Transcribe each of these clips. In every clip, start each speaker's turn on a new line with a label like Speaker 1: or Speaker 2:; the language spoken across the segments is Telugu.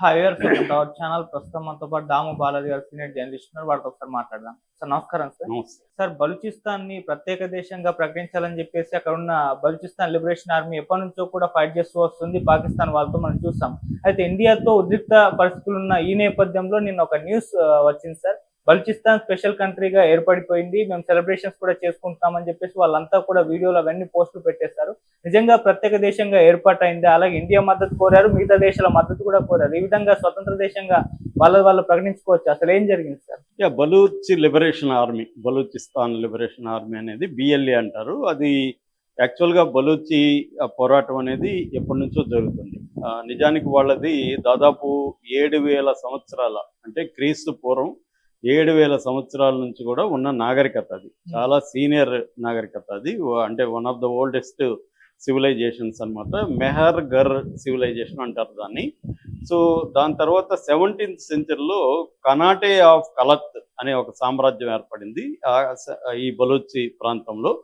Speaker 1: Hi viewers, welcome to our channel. ప్రస్తుతం మనతో పాటు దాము బాలాజీ గారు సీనియర్ జర్నలిస్ట్ ఉన్నారు. వారితో ఒకసారి మాట్లాడదాం. సార్ నమస్కారం సార్.
Speaker 2: నమస్తే.
Speaker 1: సార్, బలూచిస్తాన్ ని ప్రత్యేక దేశంగా ప్రకటించాలని చెప్పేసి అక్కడ ఉన్న బలూచిస్తాన్ లిబరేషన్ ఆర్మీ ఎప్పటి నుంచో కూడా ఫైట్ చేస్తూ వస్తుంది. పాకిస్తాన్ వాళ్ళతో మనం చూసాం. అయితే ఇండియాతో ఉద్రిక్త పరిస్థితులు ఉన్న ఈ నేపథ్యంలో నిన్న ఒక న్యూస్ వచ్చింది సార్. బలూచిస్తాన్ స్పెషల్ కంట్రీగా ఏర్పడిపోయింది, మేము సెలబ్రేషన్స్ కూడా చేసుకుంటామని చెప్పేసి వాళ్ళంతా కూడా వీడియోలు అవన్నీ పోస్టులు పెట్టేశారు. నిజంగా ప్రత్యేక దేశంగా ఏర్పాటైంది. అలాగే ఇండియా మద్దతు కోరారు, మిగతా దేశాల మద్దతు కూడా కోరారు. ఈ విధంగా స్వతంత్ర దేశంగా వాళ్ళు ప్రకటించుకోవచ్చు. అసలు ఏం జరిగింది sir?
Speaker 2: Baloch liberation army, Balochistan liberation army అనేది బిఎల్ఏ అంటారు. అది యాక్చువల్గా బలూచి పోరాటం అనేది ఎప్పటి నుంచో జరుగుతుంది. నిజానికి వాళ్ళది దాదాపు 7,000 సంవత్సరాల, అంటే క్రీస్తు పూర్వం 7,000 సంవత్సరాల నుంచి కూడా ఉన్న నాగరికత. అది చాలా సీనియర్ నాగరికత. అది అంటే one of the oldest civilisations అనమాట. మెహర్ గర్ సివిలైజేషన్ అంటారు దాన్ని. సో దాని తర్వాత 17th సెంచరీలో కనాటే ఆఫ్ కలత్ అనే ఒక సామ్రాజ్యం ఏర్పడింది ఈ బలూచి ప్రాంతంలో.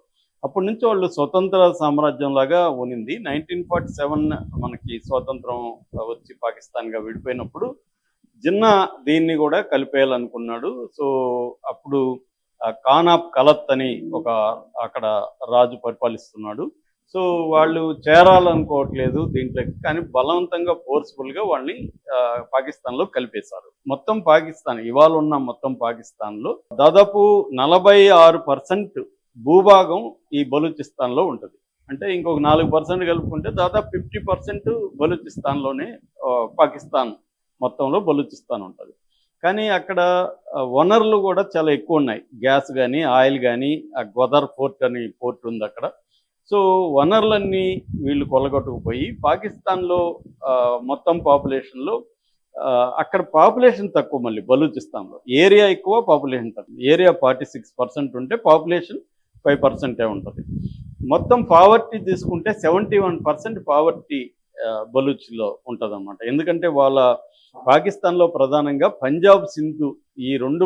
Speaker 2: అప్పటి నుంచి వాళ్ళు స్వతంత్ర సామ్రాజ్యం లాగా ఉనింది. 1947 మనకి స్వాతంత్రం వచ్చి పాకిస్తాన్గా విడిపోయినప్పుడు జిన్నా దీన్ని కూడా కలిపేయాలనుకున్నాడు. సో అప్పుడు ఖాన్ ఆఫ్ కలత్ అని ఒక అక్కడ రాజు పరిపాలిస్తున్నాడు. సో వాళ్ళు చేరాలనుకోవట్లేదు దీంట్లోకి, కానీ బలవంతంగా ఫోర్స్ఫుల్గా వాళ్ళని పాకిస్తాన్లో కలిపేశారు. మొత్తం పాకిస్తాన్ ఇవాళ ఉన్న మొత్తం పాకిస్తాన్లో దాదాపు 46% భూభాగం ఈ బలూచిస్తాన్లో ఉంటుంది. అంటే ఇంకొక 4% కలుపుకుంటే దాదాపు 50% బలూచిస్తాన్లోనే, పాకిస్తాన్ మొత్తంలో బలూచిస్తాన్ ఉంటుంది. కానీ అక్కడ వనరులు కూడా చాలా ఎక్కువ ఉన్నాయి. గ్యాస్ కానీ, ఆయిల్ కానీ, గ్వదర్ పోర్ట్ అని పోర్ట్ ఉంది అక్కడ. సో వనరులన్నీ వీళ్ళు కొల్లగొట్టుకుపోయి పాకిస్తాన్లో మొత్తం పాపులేషన్లో అక్కడ పాపులేషన్ తక్కువ, మళ్ళీ బలూచిస్తాన్లో ఏరియా ఎక్కువ, పాపులేషన్ తక్కువ. ఏరియా 46% ఉంటే పాపులేషన్ 5% ఉంటుంది. మొత్తం పావర్టీ తీసుకుంటే 71% పావర్టీ బలూచ్లో ఉంటుంది అన్నమాట. ఎందుకంటే వాళ్ళ పాకిస్తాన్లో ప్రధానంగా పంజాబ్, సింధు ఈ రెండు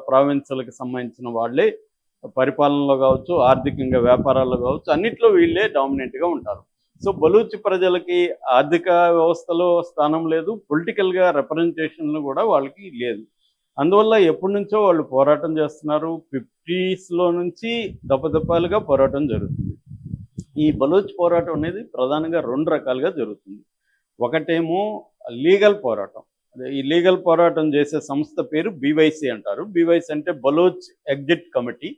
Speaker 2: ప్రావిన్సులకు సంబంధించిన వాళ్ళే పరిపాలనలో కావచ్చు, ఆర్థికంగా వ్యాపారాల్లో కావచ్చు, అన్నిట్లో వీళ్ళే డామినెంట్గా ఉంటారు. సో బలూచ్ ప్రజలకి ఆర్థిక వ్యవస్థలో స్థానం లేదు, పొలిటికల్గా రిప్రజెంటేషన్లు కూడా వాళ్ళకి లేదు. అందువల్ల ఎప్పటి నుంచో వాళ్ళు పోరాటం చేస్తున్నారు. 50s నుంచి దప్పదప్పాలుగా పోరాటం జరుగుతుంది. ఈ బలూచ్ పోరాటం అనేది ప్రధానంగా 2 రకాలుగా జరుగుతుంది. ఒకటేమో లీగల్ పోరాటం. ఈ లీగల్ పోరాటం చేసే సంస్థ పేరు బీవైసీ అంటారు. బీవైసీ అంటే బలూచ్ ఎగ్జిట్ కమిటీ.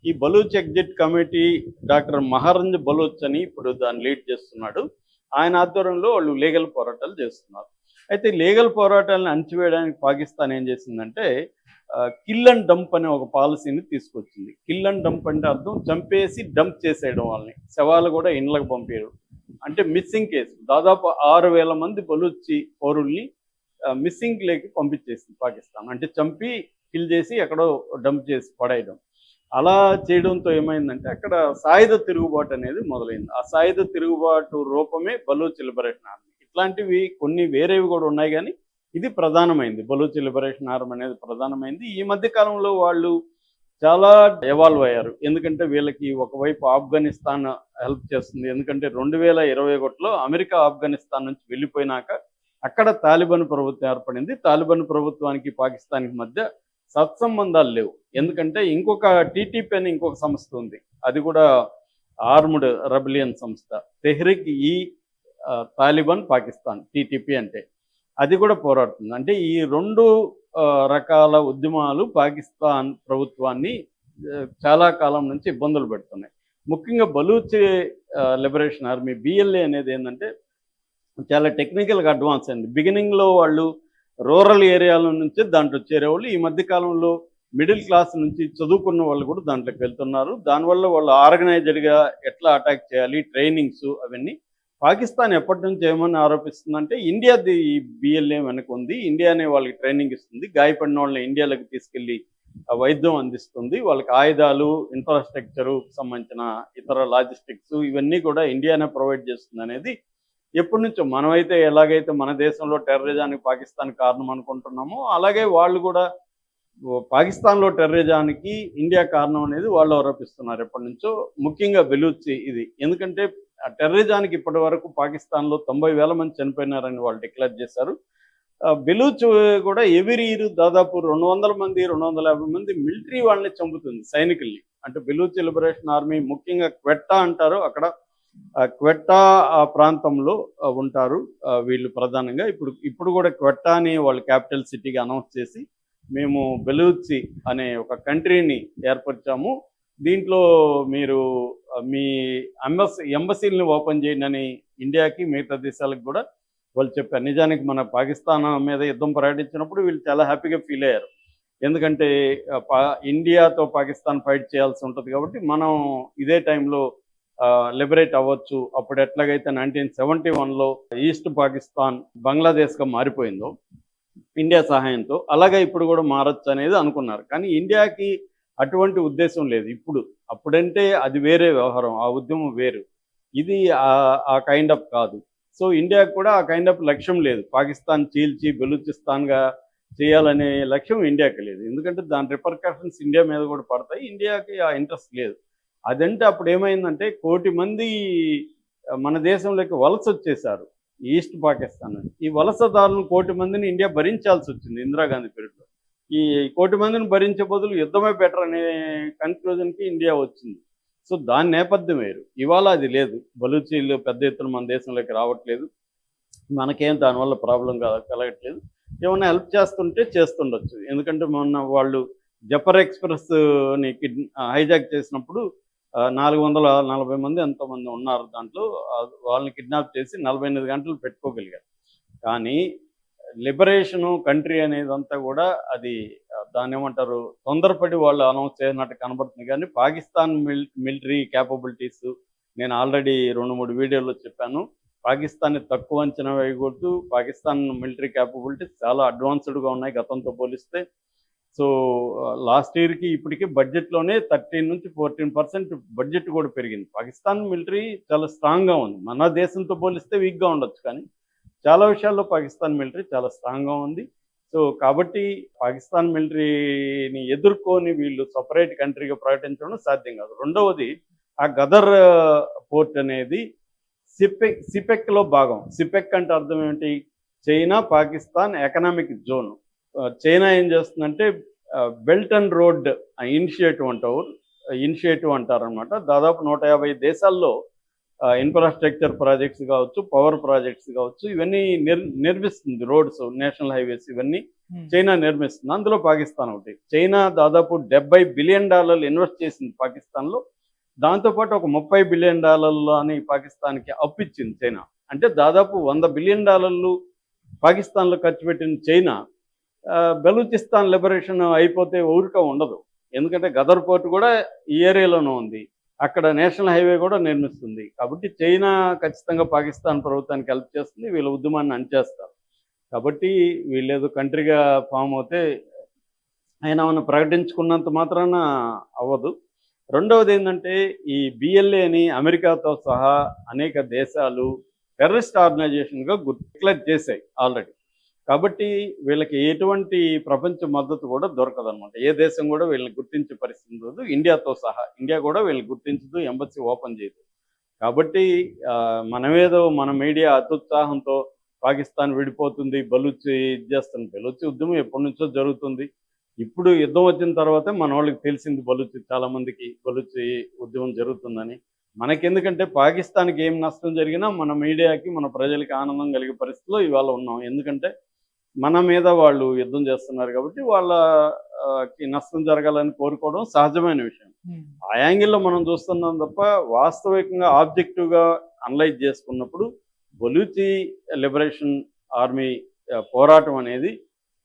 Speaker 2: ఈ బలూచ్ ఎగ్జిట్ కమిటీ డాక్టర్ మహారంజ్ బలూచ్ అని ఇప్పుడు దాన్ని లీడ్ చేస్తున్నాడు. ఆయన ఆధ్వర్యంలో వాళ్ళు లీగల్ పోరాటాలు చేస్తున్నారు. అయితే లీగల్ పోరాటాలను అణచివేయడానికి పాకిస్తాన్ ఏం చేసిందంటే కిల్ అండ్ డంప్ అనే ఒక పాలసీని తీసుకొచ్చింది. కిల్ అండ్ డంప్ అంటే అర్థం చంపేసి డంప్ చేసేయడం, వాళ్ళని శవాలు కూడా ఇండ్లకు పంపేయడం. అంటే మిస్సింగ్ కేసు దాదాపు 6,000 మంది బలూచి పౌరుల్ని మిస్సింగ్ లేకి పంపించేసింది పాకిస్తాన్. అంటే చంపి కిల్ చేసి ఎక్కడో డంప్ చేసి పడేయడం. అలా చేయడంతో ఏమైందంటే అక్కడ సాయుధ తిరుగుబాటు అనేది మొదలైంది. ఆ సాయుధ తిరుగుబాటు రూపమే బలూచ్ లిబరేషన్ ఆర్మీ. ఇట్లాంటివి కొన్ని వేరేవి కూడా ఉన్నాయి, కానీ ఇది ప్రధానమైంది. బలూచ్ లిబరేషన్ ఆర్మీ అనేది ప్రధానమైంది. ఈ మధ్య కాలంలో వాళ్ళు చాలా ఎవాల్వ్ అయ్యారు. ఎందుకంటే వీళ్ళకి ఒకవైపు ఆఫ్ఘనిస్తాన్ హెల్ప్ చేస్తుంది. ఎందుకంటే 2021లో అమెరికా ఆఫ్ఘనిస్తాన్ నుంచి వెళ్ళిపోయినాక అక్కడ తాలిబాన్ ప్రభుత్వం ఏర్పడింది. తాలిబాన్ ప్రభుత్వానికి పాకిస్తాన్కి మధ్య సత్సంబంధాలు లేవు. ఎందుకంటే ఇంకొక టీటీపీ అని ఇంకొక సంస్థ ఉంది, అది కూడా ఆర్మ్డ్ రెబలియన్ సంస్థ, తెహ్రిక్ ఈ తాలిబాన్ పాకిస్తాన్, టీటీపీ అంటే అది కూడా పోరాడుతుంది. అంటే ఈ 2 రకాల ఉద్యమాలు పాకిస్తాన్ ప్రభుత్వాన్ని చాలా కాలం నుంచి ఇబ్బందులు పెడుతున్నాయి. ముఖ్యంగా బలూచ్ లిబరేషన్ ఆర్మీ బిఎల్ఏ అనేది ఏంటంటే చాలా టెక్నికల్గా అడ్వాన్స్ అయింది. బిగినింగ్లో వాళ్ళు రూరల్ ఏరియాల నుంచి దాంట్లో చేరేవాళ్ళు. ఈ మధ్య కాలంలో మిడిల్ క్లాస్ నుంచి చదువుకున్న వాళ్ళు కూడా దాంట్లోకి వెళ్తున్నారు. దానివల్ల వాళ్ళు ఆర్గనైజ్డ్గా ఎట్లా అటాక్ చేయాలి, ట్రైనింగ్స్ అవన్నీ. పాకిస్తాన్ ఎప్పటి నుంచి ఏమని ఆరోపిస్తుందంటే ఇండియాది ఈ బిఎల్ఏ వెనక ఉంది, ఇండియానే వాళ్ళకి ట్రైనింగ్ ఇస్తుంది, గాయపడిన వాళ్ళని ఇండియాలోకి తీసుకెళ్ళి వైద్యం అందిస్తుంది, వాళ్ళకి ఆయుధాలు, ఇన్ఫ్రాస్ట్రక్చరు సంబంధించిన ఇతర లాజిస్టిక్స్ ఇవన్నీ కూడా ఇండియానే ప్రొవైడ్ చేస్తుంది అనేది ఎప్పటి నుంచో. మనమైతే ఎలాగైతే మన దేశంలో టెర్రరిజానికి పాకిస్తాన్ కారణం అనుకుంటున్నామో, అలాగే వాళ్ళు కూడా పాకిస్తాన్లో టెర్రరిజానికి ఇండియా కారణం అనేది వాళ్ళు ఆరోపిస్తున్నారు ఎప్పటి నుంచో. ముఖ్యంగా బెలూచి ఇది. ఎందుకంటే ఆ టెర్రరిజానికి ఇప్పటి వరకు పాకిస్తాన్లో 90,000 మంది చనిపోయినారని వాళ్ళు డిక్లేర్ చేశారు. బెలూచ్ కూడా ఎవ్రీ ఇయర్ దాదాపు 200 మంది 250 మంది మిలిటరీ వాళ్ళని చంపుతుంది, సైనికుల్ని. అంటే బెలూచ్ లిబరేషన్ ఆర్మీ ముఖ్యంగా క్వెట్టా అంటారు, అక్కడ క్వెట్టా ఆ ప్రాంతంలో ఉంటారు వీళ్ళు ప్రధానంగా. ఇప్పుడు కూడా క్వెట్టా అని వాళ్ళు క్యాపిటల్ సిటీగా అనౌన్స్ చేసి మేము బెలూచి అనే ఒక కంట్రీని ఏర్పరిచాము, దీంట్లో మీరు మీ ఎంబసీలని ఓపెన్ చేయండి అని ఇండియాకి మిగతా దేశాలకు కూడా వాళ్ళు చెప్పారు. నిజానికి మన పాకిస్తాన్ మీద యుద్ధం ప్రకటించినప్పుడు వీళ్ళు చాలా హ్యాపీగా ఫీల్ అయ్యారు. ఎందుకంటే ఇండియాతో పాకిస్తాన్ ఫైట్ చేయాల్సి ఉంటుంది కాబట్టి మనం ఇదే టైంలో లిబరేట్ అవ్వచ్చు. అప్పుడు ఎట్లాగైతే 1971లో ఈస్ట్ పాకిస్తాన్ బంగ్లాదేశ్గా మారిపోయిందో ఇండియా సహాయంతో, అలాగే ఇప్పుడు కూడా మారచ్చు అనేది అనుకున్నారు. కానీ ఇండియాకి అటువంటి ఉద్దేశం లేదు ఇప్పుడు. అప్పుడంటే అది వేరే వ్యవహారం, ఆ ఉద్యమం వేరు, ఇది ఆ కైండ్ ఆఫ్ కాదు. సో ఇండియాకు కూడా ఆ కైండ్ ఆఫ్ లక్ష్యం లేదు, పాకిస్తాన్ చీల్చి బెలూచిస్తాన్గా చేయాలనే లక్ష్యం ఇండియాకి లేదు. ఎందుకంటే దాని రిపర్కషన్స్ ఇండియా మీద కూడా పడతాయి, ఇండియాకి ఆ ఇంట్రెస్ట్ లేదు. అదంటే అప్పుడు ఏమైందంటే 1 కోటి మంది మన దేశంలోకి వలస వచ్చేసారు ఈస్ట్ పాకిస్తాన్. ఈ వలసదారులను 1 కోటి మందిని ఇండియా భరించాల్సి వచ్చింది ఇందిరాగాంధీ పీరియడ్లో. ఈ 1 కోటి మందిని భరించే బదులు యుద్ధమే బెటర్ అనే కన్క్లూజన్కి ఇండియా వచ్చింది. సో దాని నేపథ్యం వేరు. ఇవాళ అది లేదు, బలూచీలు పెద్ద ఎత్తున మన దేశంలోకి రావట్లేదు, మనకేం దానివల్ల ప్రాబ్లం కలగట్లేదు. ఏమన్నా హెల్ప్ చేస్తుంటే చేస్తుండొచ్చు, ఎందుకంటే మొన్న వాళ్ళు జఫర్ ఎక్స్ప్రెస్ని హైజాక్ చేసినప్పుడు 440 మంది ఎంతోమంది ఉన్నారు దాంట్లో, వాళ్ళని కిడ్నాప్ చేసి 48 గంటలు పెట్టుకోగలిగారు. కానీ లిబరేషను కంట్రీ అనేదంతా కూడా అది దాన్ని ఏమంటారు, తొందరపడి వాళ్ళు అనౌన్స్ చేసినట్టు కనబడుతుంది. కానీ పాకిస్తాన్ మిలిటరీ క్యాపబిలిటీస్ నేను ఆల్రెడీ 2-3 వీడియోల్లో చెప్పాను. పాకిస్తాన్ని తక్కువ అంచనా వేయకూడదు, పాకిస్తాన్ మిలిటరీ క్యాపబిలిటీస్ చాలా అడ్వాన్స్డ్గా ఉన్నాయి గతంతో పోలిస్తే. సో లాస్ట్ ఇయర్కి ఇప్పటికీ బడ్జెట్లోనే 13 నుంచి 14% బడ్జెట్ కూడా పెరిగింది. పాకిస్తాన్ మిలిటరీ చాలా స్ట్రాంగ్గా ఉంది, మన దేశంతో పోలిస్తే వీక్గా ఉండొచ్చు, కానీ చాలా విషయాల్లో పాకిస్తాన్ మిలిటరీ చాలా స్ట్రాంగ్గా ఉంది. సో కాబట్టి పాకిస్తాన్ మిలిటరీని ఎదుర్కొని వీళ్ళు సపరేట్ కంట్రీగా ప్రకటించడం సాధ్యం కాదు. రెండవది, ఆ గదర్ పోర్ట్ అనేది సిపెక్లో భాగం. సిపెక్ అంటే అర్థం ఏమిటి, China Pakistan economic zone. China ఏం చేస్తుందంటే బెల్ట్ అండ్ రోడ్ ఇనిషియేటివ్ అంటారనమాట. దాదాపు 150 దేశాల్లో ఇన్ఫ్రాస్ట్రక్చర్ ప్రాజెక్ట్స్ కావచ్చు, పవర్ ప్రాజెక్ట్స్ కావచ్చు, ఇవన్నీ నిర్మిస్తుంది. రోడ్స్, నేషనల్ హైవేస్ ఇవన్నీ చైనా నిర్మిస్తుంది, అందులో పాకిస్తాన్ ఒకటి. చైనా దాదాపు $70 బిలియన్ ఇన్వెస్ట్ చేసింది పాకిస్తాన్లో, దాంతోపాటు ఒక $30 బిలియన్ అని పాకిస్తాన్కి అప్పిచ్చింది చైనా. అంటే దాదాపు $100 బిలియన్ పాకిస్తాన్లో ఖర్చు పెట్టిన చైనా బెలూచిస్తాన్ లిబరేషన్ అయిపోతే ఊరిక ఉండదు. ఎందుకంటే గదర్ పోర్ట్ కూడా ఈ ఏరియాలోనే ఉంది, అక్కడ నేషనల్ హైవే కూడా నిర్మిస్తుంది. కాబట్టి చైనా ఖచ్చితంగా పాకిస్తాన్ ప్రభుత్వానికి హెల్ప్ చేస్తుంది, వీళ్ళ ఉద్యమాన్ని అణచేస్తారు. కాబట్టి వీళ్ళేదో కంట్రీగా ఫామ్ అవుతే ఆయన మనం ప్రకటించుకున్నంత మాత్రాన అవ్వదు. రెండవది ఏంటంటే, ఈ బిఎల్ఏ అని అమెరికాతో సహా అనేక దేశాలు టెర్రరిస్ట్ ఆర్గనైజేషన్గా డిక్లేర్ చేశాయి ఆల్రెడీ. కాబట్టి వీళ్ళకి ఎటువంటి ప్రపంచ మద్దతు కూడా దొరకదనమాట. ఏ దేశం కూడా వీళ్ళని గుర్తించే పరిస్థితి ఉండదు, ఇండియాతో సహా. ఇండియా కూడా వీళ్ళని గుర్తించదు, ఎంబసీ ఓపెన్ చేయదు. కాబట్టి మనమేదో మన మీడియా అత్యుత్సాహంతో పాకిస్తాన్ విడిపోతుంది, బలూచి ఇది చేస్తుంది. బలూచి ఉద్యమం ఎప్పటి నుంచో జరుగుతుంది. ఇప్పుడు యుద్ధం వచ్చిన తర్వాతే మన వాళ్ళకి తెలిసింది, చాలామందికి బలూచి ఉద్యమం జరుగుతుందని. మనకెందుకంటే పాకిస్తాన్కి ఏం నష్టం జరిగినా మన మీడియాకి, మన ప్రజలకి ఆనందం కలిగే పరిస్థితిలో ఇవాళ ఉన్నాం. ఎందుకంటే మన మీద వాళ్ళు యుద్ధం చేస్తున్నారు కాబట్టి వాళ్ళకి నష్టం జరగాలని కోరుకోవడం సహజమైన విషయం. ఆ యాంగిల్లో మనం చూస్తున్నాం తప్ప, వాస్తవికంగా ఆబ్జెక్టివ్గా అనలైజ్ చేసుకున్నప్పుడు బలూచి లిబరేషన్ ఆర్మీ పోరాటం అనేది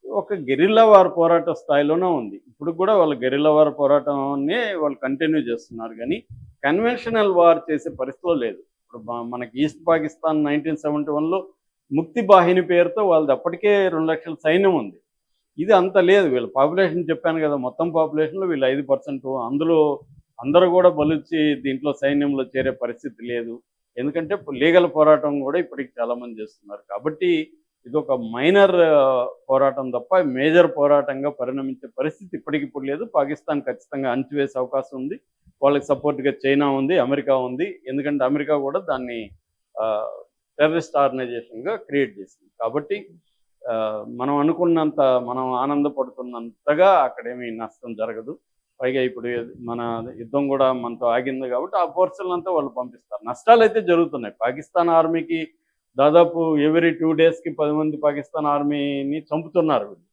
Speaker 2: ఒక గెరిల్లా వార్ పోరాట స్థాయిలోనే ఉంది. ఇప్పుడు కూడా వాళ్ళు గెరిల్లా వార్ పోరాటాన్ని వాళ్ళు కంటిన్యూ చేస్తున్నారు, కానీ కన్వెన్షనల్ వార్ చేసే పరిస్థితిలో లేదు. ఇప్పుడు మనకి ఈస్ట్ పాకిస్తాన్ 1971లో ముక్తి బాహిని పేరుతో వాళ్ళది అప్పటికే 2 లక్షల సైన్యం ఉంది. ఇది అంత లేదు. వీళ్ళ పాపులేషన్ చెప్పాను కదా, మొత్తం పాపులేషన్లో వీళ్ళు 5%. అందులో అందరూ కూడా బలూచి దీంట్లో సైన్యంలో చేరే పరిస్థితి లేదు. ఎందుకంటే లీగల్ పోరాటం కూడా ఇప్పటికి చాలామంది చేస్తున్నారు. కాబట్టి ఇది ఒక మైనర్ పోరాటం తప్ప మేజర్ పోరాటంగా పరిణమించే పరిస్థితి ఇప్పటికిప్పుడు లేదు. పాకిస్తాన్ ఖచ్చితంగా అణచివేసే అవకాశం ఉంది. వాళ్ళకి సపోర్ట్గా చైనా ఉంది, అమెరికా ఉంది. ఎందుకంటే అమెరికా కూడా దాన్ని టెర్రరిస్ట్ ఆర్గనైజేషన్గా క్రియేట్ చేసింది. కాబట్టి మనం అనుకున్నంత మనం ఆనందపడుతున్నంతగా అక్కడేమీ నష్టం జరగదు. పైగా ఇప్పుడు మన యుద్ధం కూడా మనతో ఆగింది కాబట్టి ఆ ఫోర్సులంతా వాళ్ళు పంపిస్తారు. నష్టాలైతే జరుగుతున్నాయి. పాకిస్తాన్ ఆర్మీకి దాదాపు ఎవ్రీ 2 డేస్‌కి 10 మంది పాకిస్తాన్ ఆర్మీని చంపుతున్నారు వీళ్ళు.